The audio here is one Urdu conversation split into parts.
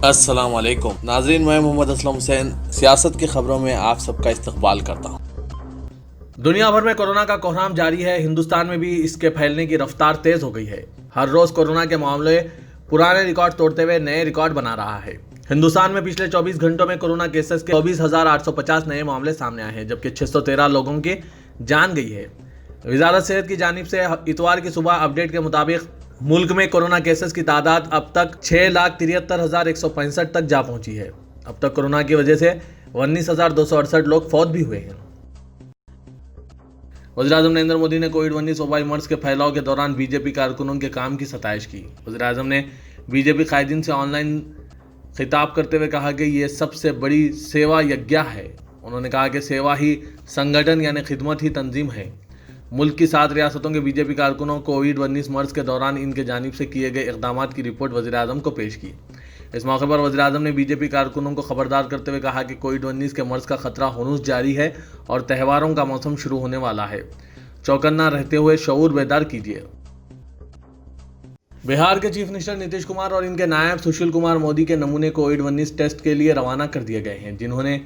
السلام علیکم ناظرین، میں محمد اسلم حسین سیاست کی خبروں میں آپ سب کا استقبال کرتا ہوں۔ دنیا بھر میں کورونا کا کوہرام جاری ہے۔ ہندوستان میں بھی اس کے پھیلنے کی رفتار تیز ہو گئی ہے۔ ہر روز کورونا کے معاملے پرانے ریکارڈ توڑتے ہوئے نئے ریکارڈ بنا رہا ہے۔ ہندوستان میں پچھلے 24 گھنٹوں میں کورونا کیسز کے 24,850 نئے معاملے سامنے آئے ہیں، جبکہ 613 لوگوں کی جان گئی ہے۔ وزارت صحت کی جانب سے اتوار کی صبح اپڈیٹ کے مطابق ملک میں کورونا کیسز کی تعداد اب تک 6,73,165 تک جا پہنچی ہے۔ اب تک کورونا کی وجہ سے 19,268 لوگ فوت بھی ہوئے ہیں۔ وزیراعظم نریندر مودی نے کووڈ-19 وبائی مرض کے پھیلاؤ کے دوران بی جے پی کارکنوں کے کام کی ستائش کی۔ وزیراعظم نے بی جے پی قائدین سے آن لائن خطاب کرتے ہوئے کہا کہ یہ سب سے بڑی سیوا یجنا ہے۔ انہوں نے کہا کہ سیوا ہی سنگٹھن یعنی خدمت ہی تنظیم ہے۔ ملک کی 7 ریاستوں کے بی جے پی کارکنوں کووڈ-19 مرض کے دوران ان کے جانب سے کیے گئے اقدامات کی رپورٹ وزیراعظم کو پیش کی۔ اس موقع پر وزیراعظم نے بی جے پی کارکنوں کو خبردار کرتے ہوئے کہا کہ کووڈ-19 کے مرض کا خطرہ ہنوز جاری ہے اور تہواروں کا موسم شروع ہونے والا ہے۔ چوکنا رہتے ہوئے شعور بیدار کیجیے۔ بہار کے چیف منسٹر نتیش کمار اور ان کے نائب سشیل کمار مودی کے نمونے کووڈ-19 ٹیسٹ کے لیے روانہ کر دیے گئے ہیں، جنہوں نے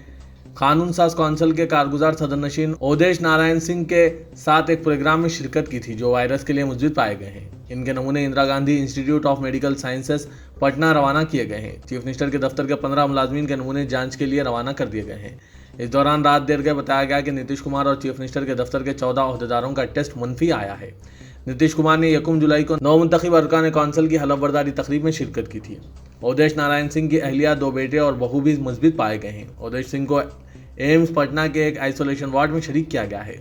قانون ساز کونسل کے کارگزار صدر نشین اودیش نارائن سنگھ کے ساتھ ایک پروگرام میں شرکت کی تھی جو وائرس کے لیے مثبت پائے گئے ہیں۔ ان کے نمونے اندرا گاندھی انسٹی ٹیوٹ آف میڈیکل سائنسز پٹنہ روانہ کیے گئے ہیں۔ چیف منسٹر کے دفتر کے 15 ملازمین کے نمونے جانچ کے لیے روانہ کر دیے گئے ہیں۔ اس دوران رات دیر کے بتایا گیا کہ نتیش کمار اور چیف منسٹر کے دفتر کے 14 عہدیداروں کا ٹیسٹ منفی آیا ہے۔ نتیش کمار نے 1 جولائی کو نومنتخب ارکان کونسل کی حلف برداری تقریب میں شرکت کی تھی۔ اودیش نارائن سنگھ کی اہلیہ، 2 بیٹے اور بہو بھی مثبت پائے گئے ہیں۔ اودیش سنگھ کو ایمس پٹنہ کے ایک آئسولیشن وارڈ میں شریک کیا گیا ہے۔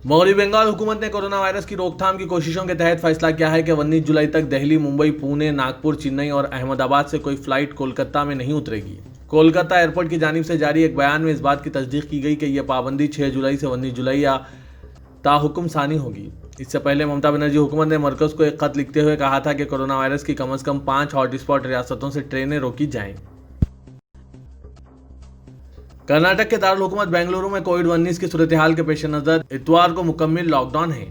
مغربی بنگال حکومت نے کورونا وائرس کی روک تھام کی کوششوں کے تحت فیصلہ کیا ہے کہ 19 جولائی تک دہلی، ممبئی، پونے، ناگپور، چنئی اور احمد آباد سے کوئی فلائٹ کولکتہ میں نہیں اترے گی۔ کولکتہ ایئرپورٹ کی جانب سے جاری ایک بیان میں اس بات کی تصدیق کی گئی کہ یہ پابندی 6 جولائی سے 19 جولائی یا تاحکم ثانی ہوگی۔ اس سے پہلے ممتا بنرجی حکومت نے مرکز کو ایک خط لکھتے ہوئے کہا تھا کہ کورونا وائرس کی کم از کم 5 ہاٹ اسپاٹ ریاستوں سے ٹرینیں روکی جائیں۔ کرناٹک کے دارالحکومت بنگلورو میں کووڈ-19 کی صورتحال کے پیش نظر اتوار کو مکمل لاک ڈاؤن ہے۔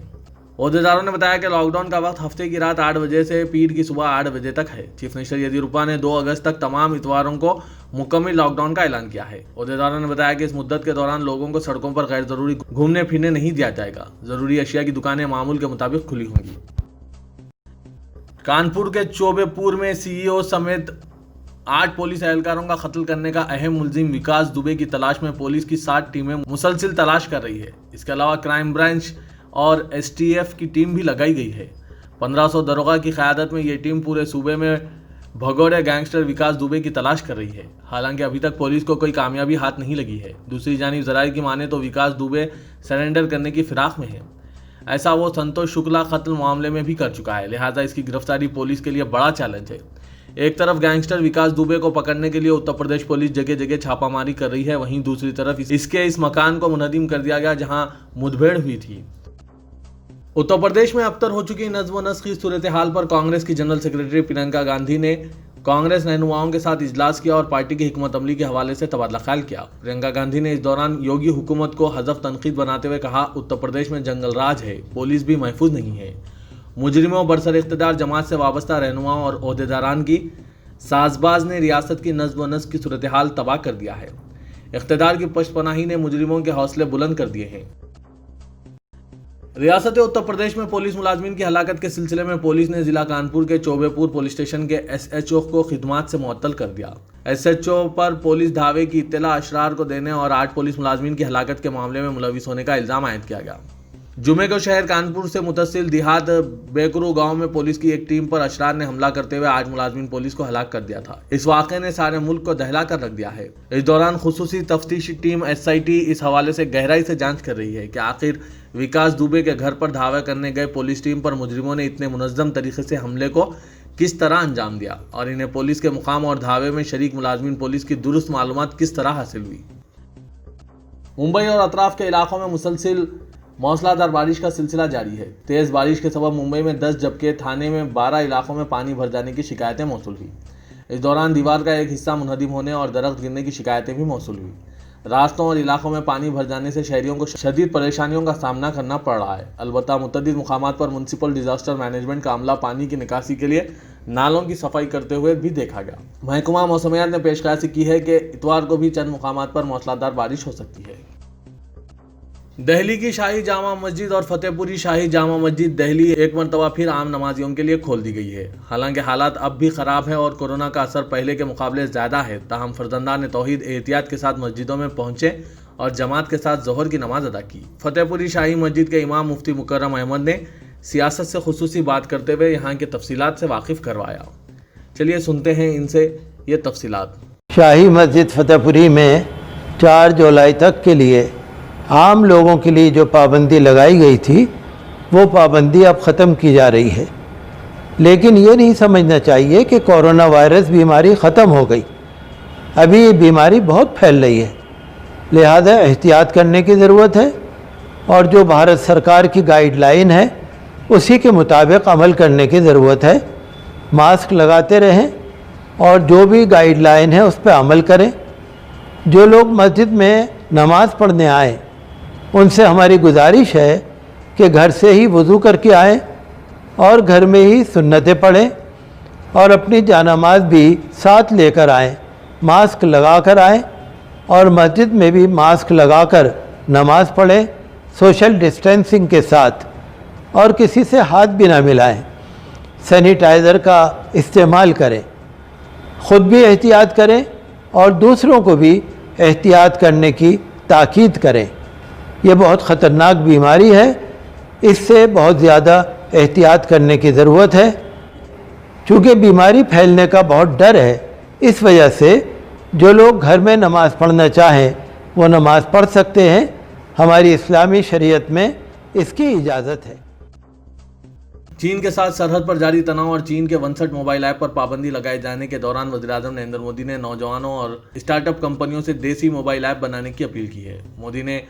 عہدیداروں نے بتایا کہ لاک ڈاؤن کا وقت ہفتے کی رات 8 بجے سے پیر کی صبح 8 بجے تک ہے۔ چیف منسٹر یدیورپا نے 2 اگست تک تمام اتواروں کو مکمل لاک ڈاؤن کا اعلان کیا ہے۔ عہدیداروں نے بتایا کہ اس مدت کے دوران لوگوں کو سڑکوں پر غیر ضروری گھومنے پھرنے نہیں دیا جائے گا۔ ضروری اشیاء کی دکانیں معمول کے مطابق کھلی ہوں گی۔ کانپور کے چوبے پور میں سی ای او سمیت 8 پولیس اہلکاروں کا قتل کرنے کا اہم ملزم وکاس دوبے کی تلاش میں پولیس کی 7 ٹیمیں مسلسل تلاش کر رہی ہے۔ اس کے علاوہ کرائم برانچ اور ایس ٹی ایف کی ٹیم بھی لگائی گئی ہے۔ 1500 داروغہ کی قیادت میں یہ ٹیم پورے صوبے میں بھگوڑے گینگسٹر وکاس دوبے کی تلاش کر رہی ہے۔ حالانکہ ابھی تک پولیس کو کوئی کامیابی ہاتھ نہیں لگی ہے۔ دوسری جانب ذرائع کی مانیں تو وکاس دوبے سرنڈر کرنے کی فراق میں ہے۔ ایسا وہ سنتوش شکلا قتل معاملے میں بھی کر چکا ہے، لہٰذا اس کی گرفتاری پولیس کے لیے بڑا چیلنج ہے۔ ایک طرف گینگسٹر وکاس دوبے کو پکڑنے کے لیے اتر پردیش پولیس جگہ جگہ چھاپہ ماری کر رہی ہے، وہیں دوسری طرف اس مکان کو منہدم کر دیا گیا جہاں مدبھیڑ ہوئی تھی۔ اتر پردیش میں ابتر ہو چکی نظم و نسق کی صورتحال پر کانگریس کی جنرل سیکرٹری پرینکا گاندھی نے کانگریس رہنماؤں کے ساتھ اجلاس کیا اور پارٹی کی حکمت عملی کے حوالے سے تبادلہ خیال کیا۔ پرینکا گاندھی نے اس دوران یوگی حکومت کو حذف تنقید بناتے ہوئے کہا، اتر پردیش میں جنگل راج ہے، پولیس بھی محفوظ نہیں ہے۔ مجرموں، برسر اقتدار جماعت سے وابستہ رہنماؤں اور عہدیداران کی سازباز نے ریاست کی نظم و نسق کی صورتحال تباہ کر دیا ہے۔ اقتدار کی پشت پناہی نے مجرموں کے حوصلے بلند کر دیے ہیں۔ ریاست اتر پردیش میں پولیس ملازمین کی ہلاکت کے سلسلے میں پولیس نے ضلع کانپور کے چوبے پور پولیس اسٹیشن کے ایس ایچ او کو خدمات سے معطل کر دیا۔ ایس ایچ او پر پولیس دھاوے کی اطلاع اشرار کو دینے اور 8 پولیس ملازمین کی ہلاکت کے معاملے میں ملوث ہونے کا الزام عائد کیا گیا۔ جمعے کو شہر کانپور سے متصل دیہات بیکرو گاؤں میں پولیس کی ایک ٹیم پر اشرار نے حملہ کرتے ہوئے 8 ملازمین پولیس کو ہلاک کر دیا تھا۔ اس واقعے نے سارے ملک کو دہلا کر رکھ دیا ہے۔ اس دوران خصوصی تفتیشی ٹیم ایس آئی ٹی اس حوالے سے گہرائی سے جانچ کر رہی ہے کہ آخر وکاس دوبے کے گھر پر دھاوا کرنے گئے پولیس ٹیم پر مجرموں نے اتنے منظم طریقے سے حملے کو کس طرح انجام دیا اور انہیں پولیس کے مقام اور دھاوے میں شریک ملازمین پولیس کی درست معلومات کس طرح حاصل ہوئی۔ ممبئی اور اطراف کے علاقوں میں مسلسل موسلا دھار بارش کا سلسلہ جاری ہے۔ تیز بارش کے سبب ممبئی میں 10 جبکہ تھانے میں 12 علاقوں میں پانی بھر جانے کی شکایتیں موصول ہوئی۔ اس دوران دیوار کا ایک حصہ منہدم ہونے اور درخت گرنے کی شکایتیں بھی موصول ہوئی۔ راستوں اور علاقوں میں پانی بھر جانے سے شہریوں کو شدید پریشانیوں کا سامنا کرنا پڑ رہا ہے۔ البتہ متعدد مقامات پر میونسپل ڈیزاسٹر مینجمنٹ کا عملہ پانی کی نکاسی کے لیے نالوں کی صفائی کرتے ہوئے بھی دیکھا گیا۔ محکمہ موسمیات نے پیش قیاسی کی ہے کہ اتوار کو بھی چند مقامات پر موسلادھار بارش ہو سکتی ہے۔ دہلی کی شاہی جامع مسجد اور فتح پوری شاہی جامع مسجد دہلی ایک مرتبہ پھر عام نمازیوں کے لیے کھول دی گئی ہے۔ حالانکہ حالات اب بھی خراب ہیں اور کورونا کا اثر پہلے کے مقابلے زیادہ ہے، تاہم فرزندان توحید احتیاط کے ساتھ مسجدوں میں پہنچے اور جماعت کے ساتھ ظہر کی نماز ادا کی۔ فتح پوری شاہی مسجد کے امام مفتی مکرم احمد نے سیاست سے خصوصی بات کرتے ہوئے یہاں کی تفصیلات سے واقف کروایا۔ چلیے سنتے ہیں ان سے یہ تفصیلات۔ شاہی مسجد فتح پوری میں 4 جولائی تک کے لیے عام لوگوں کے لیے جو پابندی لگائی گئی تھی وہ پابندی اب ختم کی جا رہی ہے، لیکن یہ نہیں سمجھنا چاہیے کہ کورونا وائرس بیماری ختم ہو گئی۔ ابھی یہ بیماری بہت پھیل رہی ہے، لہذا احتیاط کرنے کی ضرورت ہے اور جو بھارت سرکار کی گائیڈ لائن ہے اسی کے مطابق عمل کرنے کی ضرورت ہے۔ ماسک لگاتے رہیں اور جو بھی گائیڈ لائن ہے اس پہ عمل کریں۔ جو لوگ مسجد میں نماز پڑھنے آئیں ان سے ہماری گزارش ہے کہ گھر سے ہی وضو کر کے آئیں اور گھر میں ہی سنتیں پڑھیں اور اپنی جانماز بھی ساتھ لے کر آئیں، ماسک لگا کر آئیں اور مسجد میں بھی ماسک لگا کر نماز پڑھیں سوشل ڈسٹینسنگ کے ساتھ، اور کسی سے ہاتھ بھی نہ ملائیں، سینیٹائزر کا استعمال کریں، خود بھی احتیاط کریں اور دوسروں کو بھی احتیاط کرنے کی تاکید کریں۔ یہ بہت خطرناک بیماری ہے، اس سے بہت زیادہ احتیاط کرنے کی ضرورت ہے۔ چونکہ بیماری پھیلنے کا بہت ڈر ہے، اس وجہ سے جو لوگ گھر میں نماز پڑھنا چاہیں وہ نماز پڑھ سکتے ہیں، ہماری اسلامی شریعت میں اس کی اجازت ہے۔ چین کے ساتھ سرحد پر جاری تناؤ اور چین کے 62 موبائل ایپ پر پابندی لگائے جانے کے دوران وزیراعظم نریندر مودی نے نوجوانوں اور اسٹارٹ اپ کمپنیوں سے دیسی موبائل ایپ بنانے کی اپیل کی ہے۔ مودی نے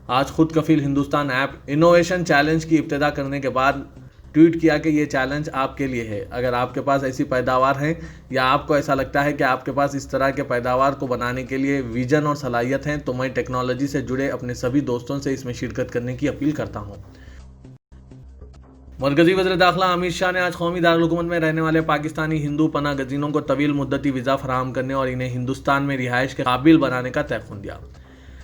آج خود کفیل ہندوستان ایپ انوویشن چیلنج کی ابتدا کرنے کے بعد ٹویٹ کیا کہ یہ چیلنج آپ کے لیے ہے۔ اگر آپ کے پاس ایسی پیداوار ہیں یا آپ کو ایسا لگتا ہے کہ آپ کے پاس اس طرح کے پیداوار کو بنانے کے لیے ویژن اور صلاحیت ہیں تو میں ٹیکنالوجی سے جڑے اپنے سبھی دوستوں سے اس میں شرکت کرنے کی اپیل کرتا ہوں۔ مرکزی وزیر داخلہ امت شاہ نے آج قومی دارالحکومت میں رہنے والے پاکستانی ہندو پناہ گزینوں کو طویل مدتی ویزا فراہم کرنے اور انہیں ہندوستان میں رہائش کے قابل بنانے کا تیقن دیا۔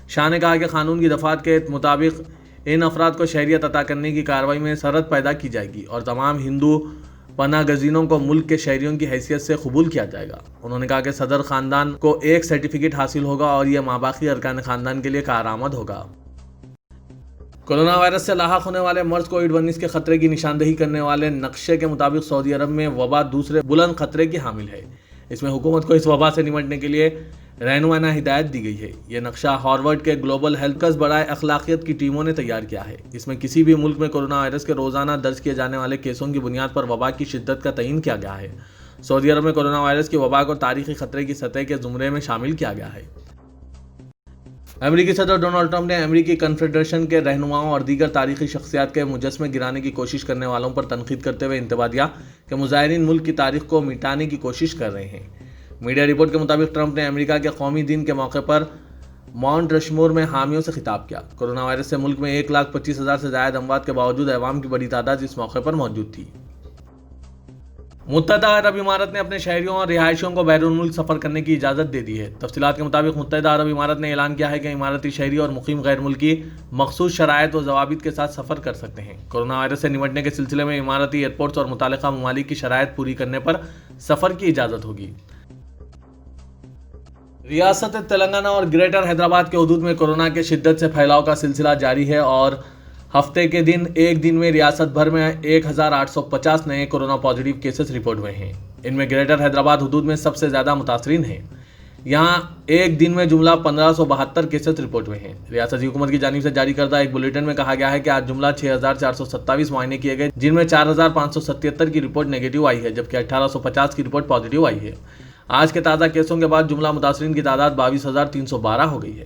شاہ نے کہا کہ قانون کی دفعات کے مطابق ان افراد کو شہریت عطا کرنے کی کارروائی میں سرحد پیدا کی جائے گی اور تمام ہندو پناہ گزینوں کو ملک کے شہریوں کی حیثیت سے قبول کیا جائے گا۔ انہوں نے کہا کہ صدر خاندان کو ایک سرٹیفکیٹ حاصل ہوگا اور یہ ماباقی ارکان خاندان کے لیے کارآمد ہوگا۔ کورونا وائرس سے لاحق ہونے والے مرض کووڈ-19 کے خطرے کی نشاندہی کرنے والے نقشے کے مطابق سعودی عرب میں وبا دوسرے بلند خطرے کی حامل ہے۔ اس میں حکومت کو اس وبا سے نمٹنے کے لیے رہنمانہ ہدایت دی گئی ہے۔ یہ نقشہ ہارورڈ کے گلوبل ہیلتھ مرکز برائے اخلاقیات کی ٹیموں نے تیار کیا ہے۔ اس میں کسی بھی ملک میں کورونا وائرس کے روزانہ درج کیے جانے والے کیسوں کی بنیاد پر وبا کی شدت کا تعین کیا گیا ہے۔ سعودی عرب میں کورونا وائرس کی وبا کو تاریخی خطرے کی سطح کے زمرے میں شامل کیا گیا ہے۔ امریکی صدر ڈونلڈ ٹرمپ نے امریکی کنفیڈریشن کے رہنماؤں اور دیگر تاریخی شخصیات کے مجسمے گرانے کی کوشش کرنے والوں پر تنقید کرتے ہوئے انتباہ دیا کہ مظاہرین ملک کی تاریخ کو مٹانے کی کوشش کر رہے ہیں۔ میڈیا رپورٹ کے مطابق ٹرمپ نے امریکہ کے قومی دن کے موقع پر ماؤنٹ رشمور میں حامیوں سے خطاب کیا۔ کورونا وائرس سے ملک میں 1,25,000 سے زائد اموات کے باوجود عوام کی بڑی تعداد اس موقع پر موجود تھی۔ متحدہ عرب امارات نے اپنے شہریوں اور رہائشیوں کو بیرون ملک سفر کرنے کی اجازت دے دی ہے۔ تفصیلات کے مطابق متحدہ عرب امارات نے اعلان کیا ہے کہ اماراتی شہری اور مقیم غیر ملکی مخصوص شرائط و ضوابط کے ساتھ سفر کر سکتے ہیں۔ کورونا وائرس سے نمٹنے کے سلسلے میں اماراتی ایئرپورٹس اور متعلقہ ممالک کی شرائط پوری کرنے پر سفر کی اجازت ہوگی۔ ریاست تلنگانہ اور گریٹر حیدرآباد کے حدود میں کورونا کے شدت سے پھیلاؤ کا سلسلہ جاری ہے اور ہفتے کے دن ایک دن میں ریاست بھر میں 1,850 نئے کورونا پازیٹیو کیسز رپورٹ ہوئے ہیں۔ ان میں گریٹر حیدرآباد حدود میں سب سے زیادہ متاثرین ہیں۔ یہاں ایک دن میں جملہ 1572 کیسز رپورٹ ہوئے ہیں۔ ریاستی حکومت کی جانب سے جاری کردہ ایک بلیٹن میں کہا گیا ہے کہ آج جملہ 6,427 معائنے کیے گئے، جن میں 4,577 کی رپورٹ نیگیٹو آئی ہے جبکہ 1,850 کی رپورٹ پازیٹیو آئی ہے۔ آج کے تازہ کیسوں کے بعد جملہ متاثرین کی تعداد 22,312 ہو گئی ہے۔